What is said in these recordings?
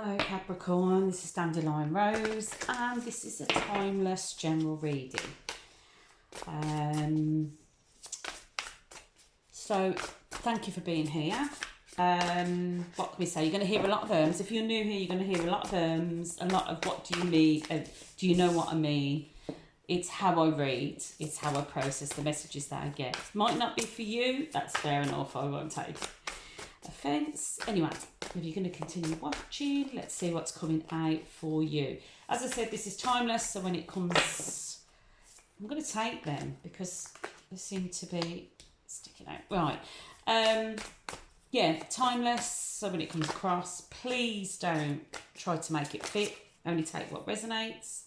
Hello Capricorn, this is Dandelion Rose and this is a timeless general reading. So thank you for being here. What can we say? You're going to hear a lot of ums. If you're new here, you're going to hear a lot of ums, a lot of what do you mean, do you know what I mean? It's how I read, it's how I process the messages that I get. Might not be for you, that's fair enough, I won't take offence. Anyway, if you're going to continue watching, let's see what's coming out for you. As I said, this is timeless, so when it comes, I'm going to take them because they seem to be sticking out. Right. Yeah, timeless, so when it comes across, please don't try to make it fit. Only take what resonates.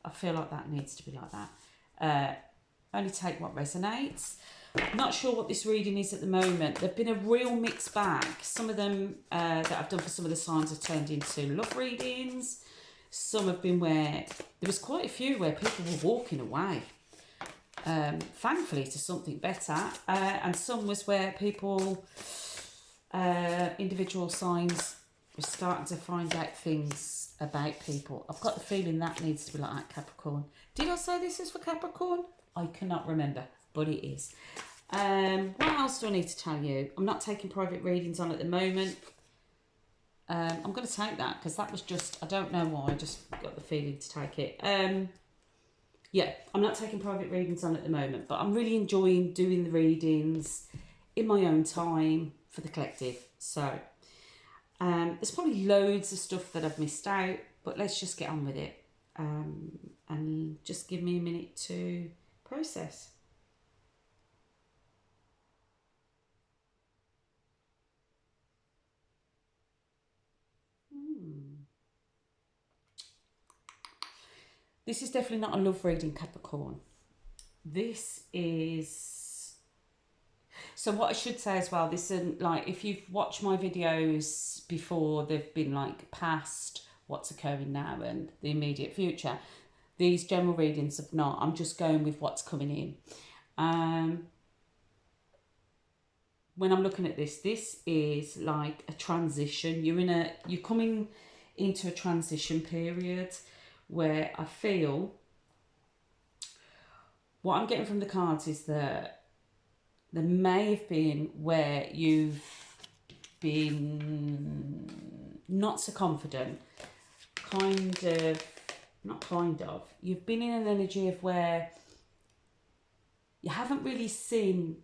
I feel like that needs to be like that. Only take what resonates. Not sure what this reading is at the moment. They've been a real mixed bag. Some of them that I've done for some of the signs have turned into love readings. Some have been where there was quite a few where people were walking away, thankfully, to something better. And some was where people, individual signs, were starting to find out things about people. I've got the feeling that needs to be like that, Capricorn. Did I say this is for Capricorn? I cannot remember, but it is. What else do I need to tell you? I'm not taking private readings on at the moment. I'm going to take that because that was just, I don't know why, I just got the feeling to take it. Yeah, I'm not taking private readings on at the moment, but I'm really enjoying doing the readings in my own time for the collective. So there's probably loads of stuff that I've missed out, but let's just get on with it. And just give me a minute to process. This is definitely not a love reading, Capricorn. This is... So what I should say as well, this isn't like, if you've watched my videos before, they've been like past, what's occurring now and the immediate future. These general readings have not. I'm just going with what's coming in. When I'm looking at this, this is like a transition. You're coming into a transition period where I feel what I'm getting from the cards is that there may have been where you've been not so confident, you've been in an energy of where you haven't really seen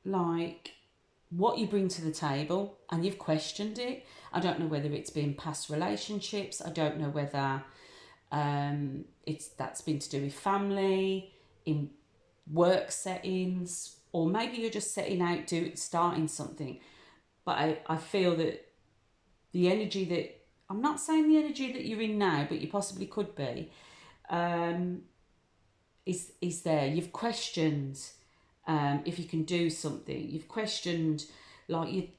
like what you bring to the table and you've questioned it. I don't know whether it's been past relationships. I don't know whether that's been to do with family, in work settings, or maybe you're just setting out starting something. But I feel that the energy that, I'm not saying the energy that you're in now, but you possibly could be, is there. You've questioned if you can do something. You've questioned, like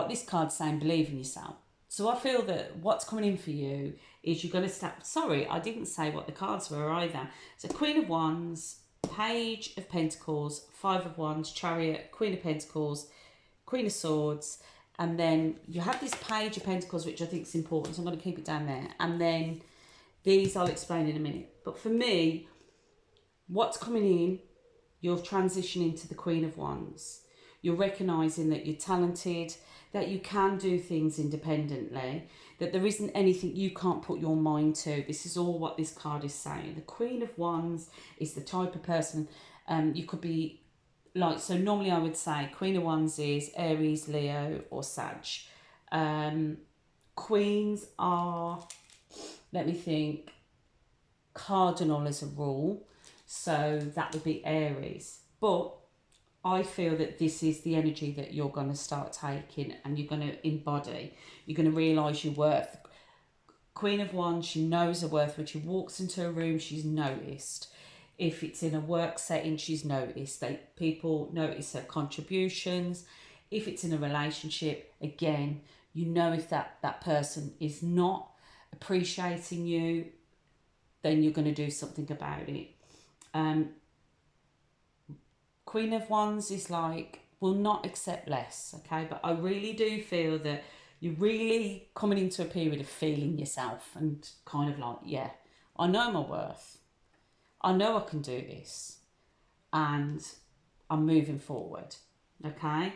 this card saying, believe in yourself. So I feel that what's coming in for you is you're going to start... Sorry, I didn't say what the cards were either. So Queen of Wands, Page of Pentacles, Five of Wands, Chariot, Queen of Pentacles, Queen of Swords, and then you have this Page of Pentacles, which I think is important, so I'm going to keep it down there. And then these I'll explain in a minute. But for me, what's coming in, you're transitioning to the Queen of Wands. You're recognising that you're talented, that you can do things independently, that there isn't anything you can't put your mind to. This is all what this card is saying. The Queen of Wands is the type of person you could be like, so normally I would say Queen of Wands is Aries, Leo or Sag. Queens are, let me think, cardinal as a rule. So that would be Aries. But I feel that this is the energy that you're going to start taking and you're going to embody. You're going to realise your worth. Queen of Wands, she knows her worth. When she walks into a room, she's noticed. If it's in a work setting, she's noticed. People notice her contributions. If it's in a relationship, again, you know if that person is not appreciating you, then you're going to do something about it. Queen of Wands is like, will not accept less, okay? But I really do feel that you're really coming into a period of feeling yourself and kind of like, yeah, I know my worth. I know I can do this, and I'm moving forward. Okay.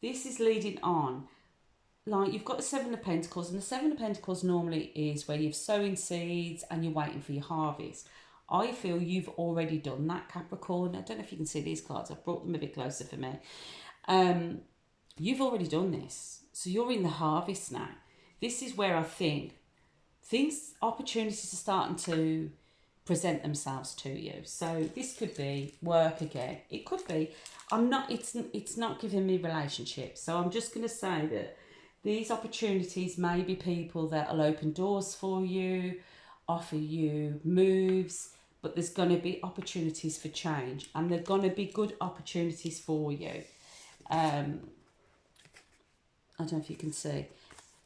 This is leading on. Like, you've got the Seven of Pentacles, and the Seven of Pentacles normally is where you've sowing seeds and you're waiting for your harvest. I feel you've already done that, Capricorn. I don't know if you can see these cards. I've brought them a bit closer for me. You've already done this. So you're in the harvest now. This is where I think opportunities are starting to present themselves to you. So this could be work again. It could be, it's not giving me relationships. So I'm just going to say that these opportunities may be people that will open doors for you, offer you moves, but there's going to be opportunities for change, and they're going to be good opportunities for you. I don't know if you can see.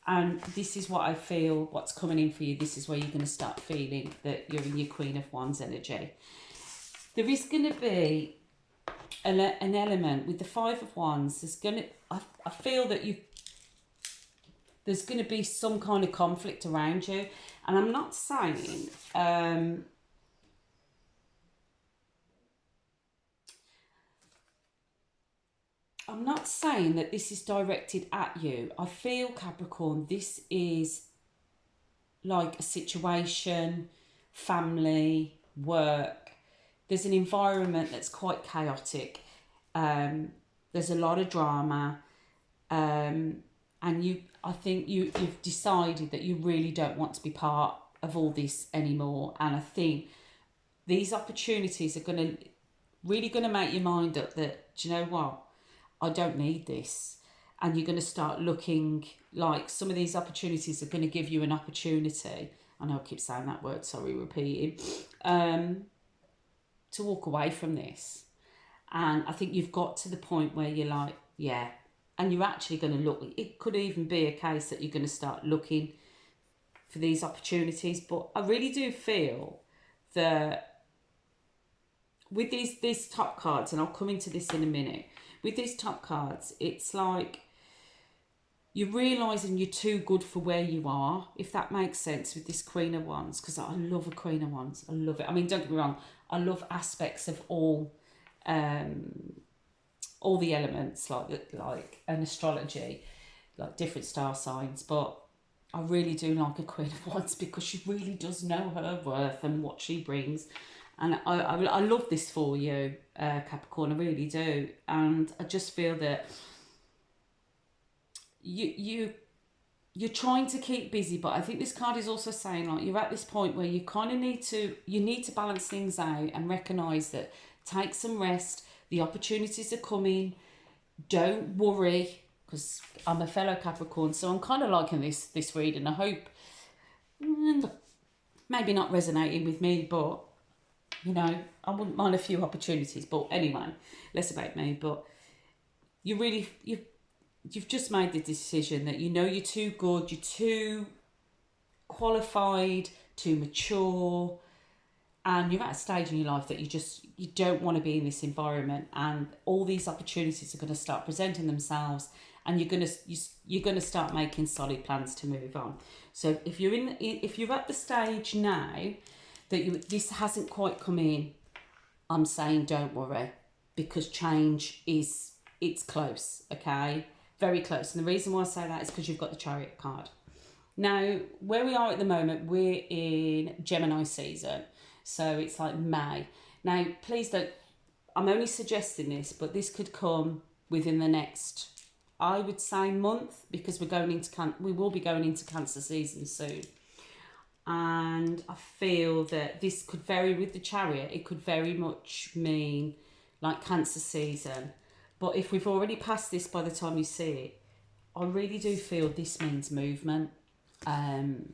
And this is what I feel, what's coming in for you. This is where you're going to start feeling that you're in your Queen of Wands energy. There is going to be an element with the Five of Wands. There's going to, I feel that there's going to be some kind of conflict around you. And I'm not saying, that this is directed at you. I feel, Capricorn, this is like a situation, family, work. There's an environment that's quite chaotic. There's a lot of drama. And I think you've decided that you really don't want to be part of all this anymore. And I think these opportunities are really going to make your mind up that, do you know what? I don't need this. And you're going to start looking like some of these opportunities are going to give you an opportunity. I know I keep saying that word, sorry, repeating. To walk away from this. And I think you've got to the point where you're like, yeah. And you're actually going to look. It could even be a case that you're going to start looking for these opportunities. But I really do feel that with these top cards, and I'll come into this in a minute, with these top cards, it's like you're realising you're too good for where you are, if that makes sense, with this Queen of Wands, because I love a Queen of Wands. I love it. I mean, don't get me wrong, I love aspects of all the elements, like an astrology, like different star signs, but I really do like a Queen of Wands because she really does know her worth and what she brings. And I love this for you, Capricorn, I really do. And I just feel that you're trying to keep busy, but I think this card is also saying, like, you're at this point where you kind of need to balance things out and recognise that, take some rest, the opportunities are coming, don't worry, because I'm a fellow Capricorn, so I'm kind of liking this reading. I hope, maybe not resonating with me, but, you know, I wouldn't mind a few opportunities. But anyway, less about me. But you've just made the decision that you know you're too good, you're too qualified, too mature, and you're at a stage in your life that you don't want to be in this environment, and all these opportunities are going to start presenting themselves, and you're going to start making solid plans to move on. So if you're at the stage now that this hasn't quite come in, I'm saying don't worry, because change it's close, okay? Very close. And the reason why I say that is because you've got the Chariot card. Now, where we are at the moment, we're in Gemini season. So it's like May. Now, please don't, I'm only suggesting this, but this could come within the next, I would say, month, because we will be going into Cancer season soon. And I feel that this could vary with the Chariot. It could very much mean like Cancer season. But if we've already passed this by the time you see it, I really do feel this means movement. And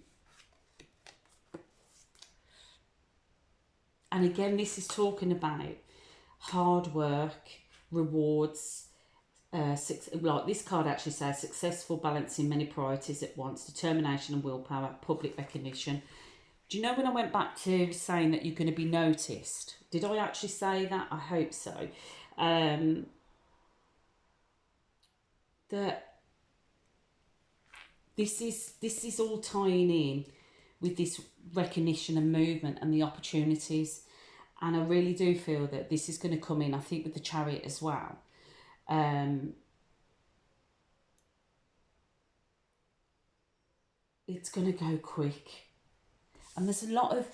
again, this is talking about hard work, rewards. Like this card actually says, successful balancing many priorities at once, determination and willpower, public recognition. Do you know when I went back to saying that you're going to be noticed? Did I actually say that? I hope so. that this is all tying in with this recognition and movement and the opportunities. And I really do feel that this is going to come in, I think, with the Chariot as well. It's going to go quick. And there's a lot of,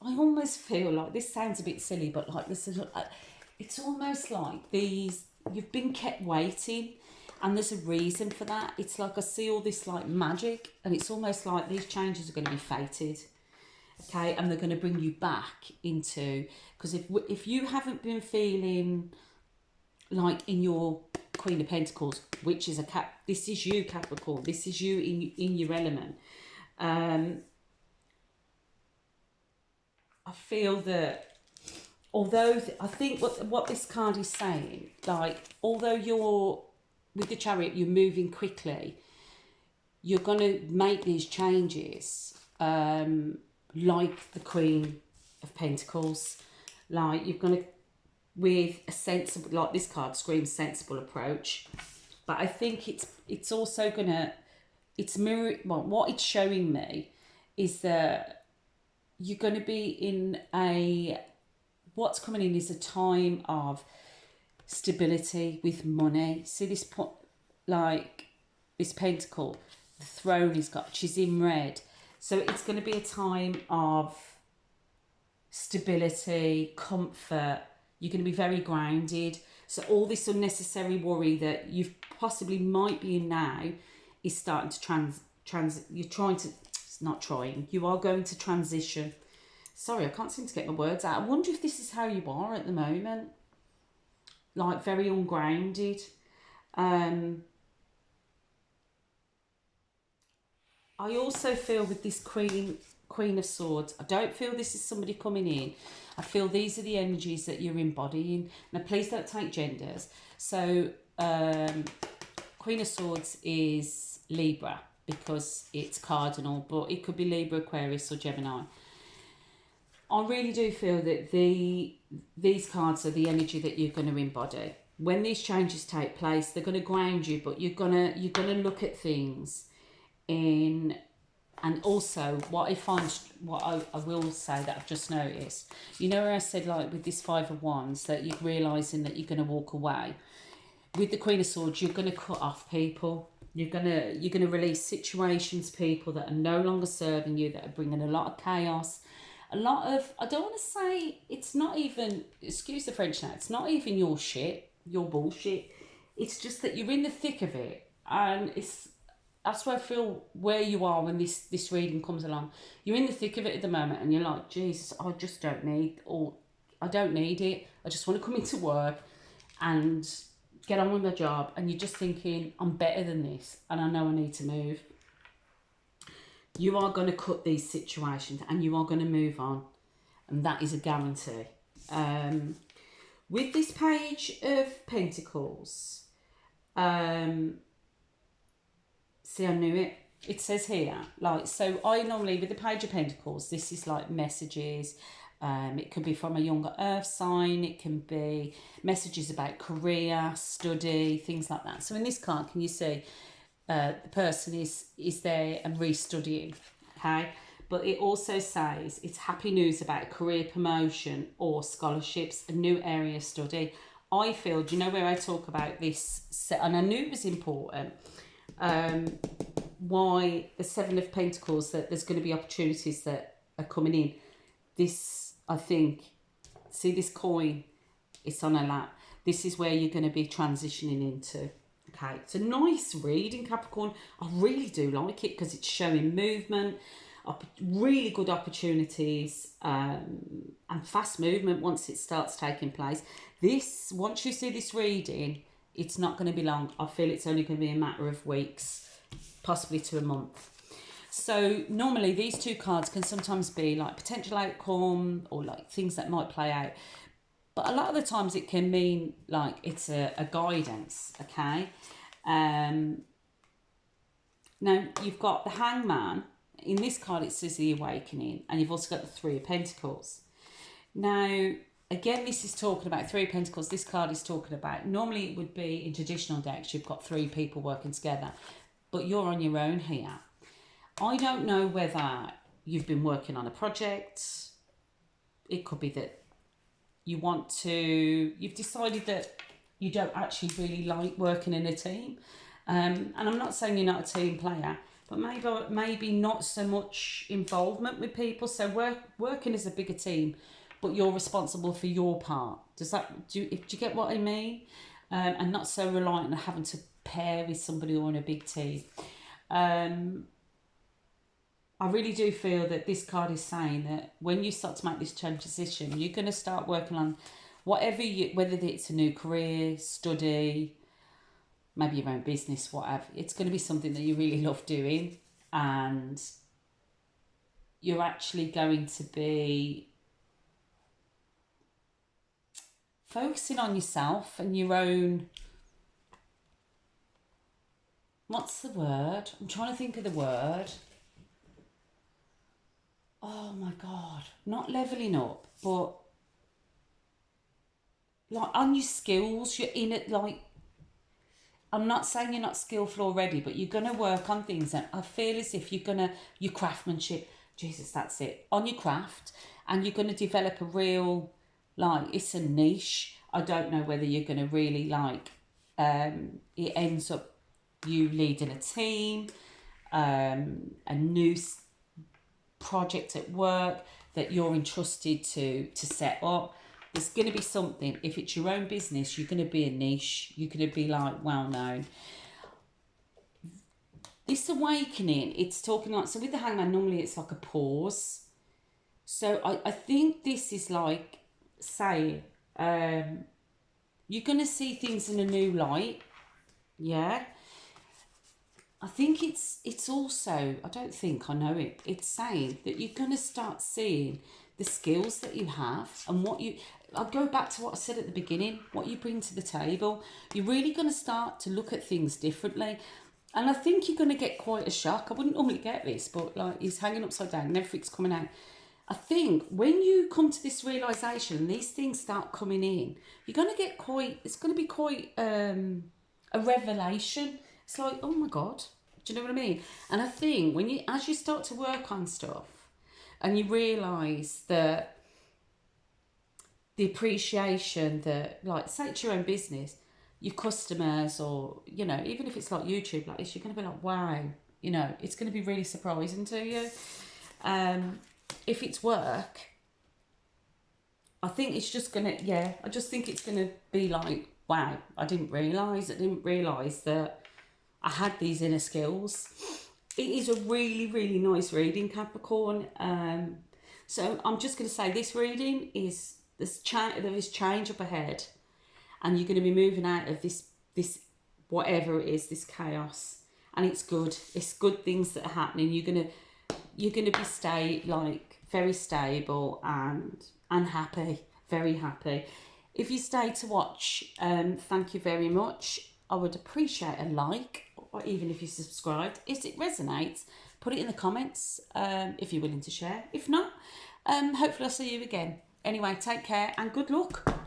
I almost feel like, this sounds a bit silly, but like this is, it's almost like these, you've been kept waiting, and there's a reason for that. It's like I see all this like magic, and it's almost like these changes are going to be fated. Okay, and they're going to bring you back into, because if you haven't been feeling like in your Queen of Pentacles, which is this is you, Capricorn, this is you in your element. I feel that although I think what this card is saying, like, although you're with the Chariot, you're moving quickly, you're going to make these changes, like the Queen of Pentacles, like you're going to, with a sensible, like this card screams sensible approach. But I think it's also going to, what it's showing me is that you're going to be in what's coming in is a time of stability with money. See this like this pentacle, the throne she's in red. So it's going to be a time of stability, comfort. You're going to be very grounded. So all this unnecessary worry that you've possibly might be in now is starting to you're trying to, it's not trying, you are going to transition. Sorry, I can't seem to get my words out. I wonder if this is how you are at the moment. Like very ungrounded. I also feel with this Queen of Swords, I don't feel this is somebody coming in. I feel these are the energies that you're embodying. Now, please don't take genders. So, Queen of Swords is Libra because it's cardinal, but it could be Libra, Aquarius or Gemini. I really do feel that these cards are the energy that you're going to embody. When these changes take place, they're going to ground you, but you're gonna look at things in. And also, what I will say that I've just noticed, you know where I said, like, with this Five of Wands, that you're realising that you're going to walk away. With the Queen of Swords, you're going to cut off people. You're gonna release situations, people that are no longer serving you, that are bringing a lot of chaos. A lot of, I don't want to say, it's not even, excuse the French now, it's not even your shit, your bullshit. It's just that you're in the thick of it. And that's where I feel where you are when this reading comes along. You're in the thick of it at the moment, and you're like, Jesus, I just don't need, or I don't need it. I just want to come into work and get on with my job. And you're just thinking, I'm better than this, and I know I need to move. You are going to cut these situations, and you are going to move on, and that is a guarantee. With this Page of Pentacles, see, I knew it. It says here, like, so I normally, with the Page of Pentacles, this is like messages. It could be from a younger earth sign. It can be messages about career, study, things like that. So in this card, can you see the person is there and restudying, okay? But it also says it's happy news about career promotion or scholarships, a new area of study. I feel, do you know where I talk about this? And I knew it was important. Why the Seven of Pentacles, that there's going to be opportunities that are coming in. This, I think, see this coin, it's on her lap. This is where you're going to be transitioning into. Okay, it's a nice reading, Capricorn. I really do like it because it's showing movement, really good opportunities, and fast movement once it starts taking place. This, once you see this reading, it's not going to be long. I feel it's only going to be a matter of weeks, possibly to a month. So normally these two cards can sometimes be like potential outcome or like things that might play out. But a lot of the times it can mean like it's a guidance, okay? Now you've got the Hangman. In this card it says the Awakening, and you've also got the Three of Pentacles. Now again, this is talking about Three of Pentacles. This card is talking about, normally it would be in traditional decks, you've got three people working together, but you're on your own here. I don't know whether you've been working on a project. It could be that you've decided that you don't actually really like working in a team. And I'm not saying you're not a team player, but maybe not so much involvement with people. So working as a bigger team, but you're responsible for your part. Do you get what I mean? And not so reliant on having to pair with somebody or in a big team. I really do feel that this card is saying that when you start to make this transition, you're going to start working on whether it's a new career, study, maybe your own business, whatever. It's going to be something that you really love doing, and you're actually going to be focusing on yourself and your own, what's the word? I'm trying to think of the word. Oh my God, not leveling up, but like on your skills, you're in it. Like, I'm not saying you're not skillful already, but you're going to work on things. And I feel as if your craftsmanship, Jesus, that's it, on your craft, and you're going to develop a real, like, it's a niche. I don't know whether you're going to really like, it ends up you leading a team, a new project at work that you're entrusted to set up. There's going to be something. If it's your own business, you're going to be a niche. You're going to be like well known. This awakening, it's talking like, so with the Hangman, normally it's like a pause. So I think this is like saying, you're going to see things in a new light. Yeah. I think it's also, I don't think, I know it, it's saying that you're going to start seeing the skills that you have and I'll go back to what I said at the beginning, what you bring to the table. You're really going to start to look at things differently. And I think you're going to get quite a shock. I wouldn't normally get this, but like, he's hanging upside down and everything's coming out. I think when you come to this realisation and these things start coming in, you're going to get it's going to be quite a revelation. It's like, oh my God, do you know what I mean? And I think as you start to work on stuff and you realise that the appreciation that, like, say it's your own business, your customers, or, you know, even if it's like YouTube like this, you're going to be like, wow, you know, it's going to be really surprising to you. If it's work, I think it's just going to, I just think it's going to be like, wow, I didn't realise that I had these inner skills. It is a really, really nice reading, Capricorn. So I'm just going to say this reading is, there is change up ahead, and you're going to be moving out of this whatever it is, this chaos, and it's good. It's good things that are happening. You're gonna be very stable and happy, very happy. If you stay to watch, thank you very much. I would appreciate a like, or even if you subscribed. If it resonates, put it in the comments if you're willing to share. If not, hopefully I'll see you again. Anyway, take care and good luck.